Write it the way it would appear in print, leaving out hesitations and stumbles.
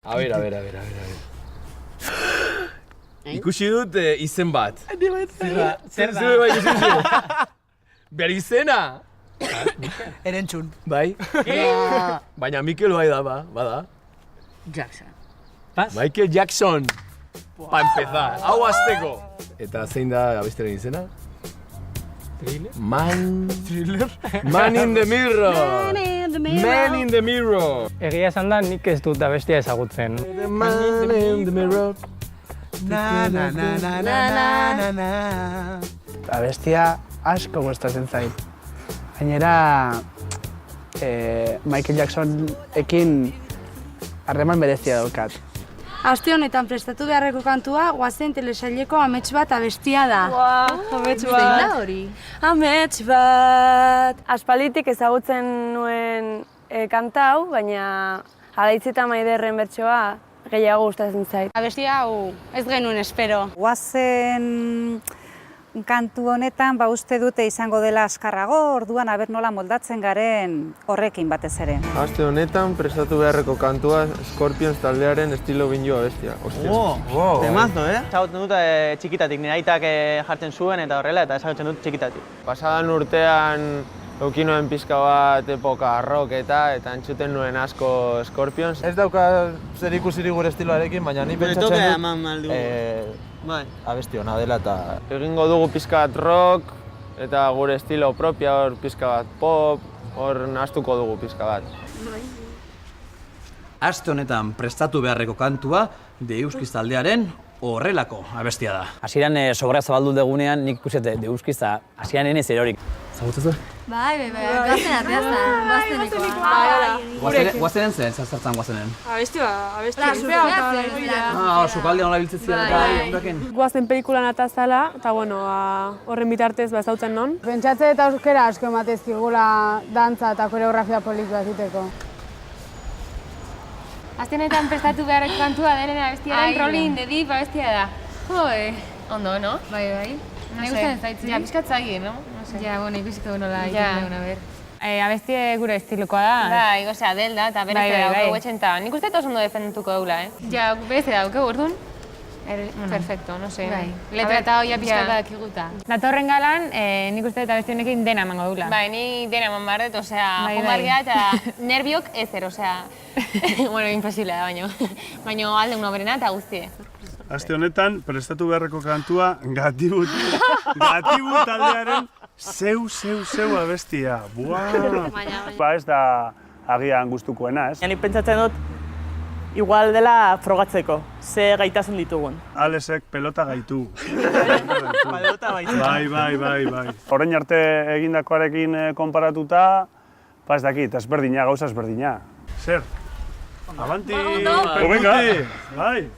A ber. Ikusi dut izen bat. Zer da? Bere izena? Erentzun. Bai? Baina Mikel bai da, bada. Jackson. Michael Jackson. Pa empezar. Hau azteko. Eta zein da abestiaren izena? Thriller? Man in the Mirror. Man in the Mirror. Egia esan da nik ez dut abestia ezagutzen. Man in the Mirror. Na. Abestia asko gustatzen zait. Gainera, Michael Jacksonekin harreman berezia daukat. Aste honetan prestatu beharreko kantua, Goazen telesaileko amets bat abestia da. Amets bat. Amets bat. Aspalditik ezagutzen nuen kantau, baina Alaitz eta Maiderren bertsoa gehiago gustatzen zait. Abestia hau ez genuen espero. Goazen kantu honetan uste dute izango dela askarrago, orduan aber nola moldatzen garen horrekin batez ere. Aste honetan prestatu beharreko kantua Scorpions taldearen estilo binjo abestia. Temazo, Ezagutzen dut txikitatik, nire aitak jartzen zuen eta horrela, eta ezagutzen dut txikitatik. Pasadan urtean eduki nuen pixka bat epoka rocketa eta entzuten nuen asko Scorpions. Ez dauka zer ikusirik gure estiloarekin, baina ni pentsatzen dut abesti ona dela eta... Egingo dugu pixka bat rock eta gure estilo propia, hor pixka bat pop, hor nahastuko dugu pixka bat. Aste honetan prestatu beharreko kantua Deuskiz taldearen horrelako abestia da. Hasieran sobra zabaldu degunean nik ikuset Deuskiz eta hasieran enez erorik. Zagutzen zuen? Bai, goazen ateaztan, Goazenen zen, zertzan goazenen? Abesti. Sukalde nola biltzen ziren. Goazen pelikulan atazala, eta horren bitartez ezautzen non. Pentsatze eta euskera asko ematezkigula dantza eta koreografia polit bat egiteko. Aste honetan prestatu beharreko kantua denen abestiaren Rolling in the Deep abestia da. Joe, ondo, no? Bai. Nahi gustatzen zaitzu. Ja, pixkat zaigi, no? Ja, ikusiko nola egiten duguna ber. Abestie gure estilokoa da. Bai, gozea, del da, eta bere dauke etxenta. Nik uste oso ondo defendutuko deula, Ja, beste dauke urdun. Perfecto, no sé. Letra eta hoia pixkat dakiguta. Datorren galan, nik uste eta abesti honekin dena emango dugula. Bai, ni dena eman barret, osea, jomargea eta nerviok ezer, osea... Bueno, imposible da, baina alde uno berena eta guztie. Aste honetan, prestatu beharreko kantua Gatibu taldearen zeu abestia. Buah! Ez da agian gustukoena, ez? Nik pentsatzen dut, igual dela frogatzeko, ze gaitasun ditugun. Alesek pelota gaitu. Pelota gaitu. Bai. Orain arte egindakoarekin konparatuta, ez dakit, ezberdina, gauza ezberdina. Zer? Avanti! Venga! Bai!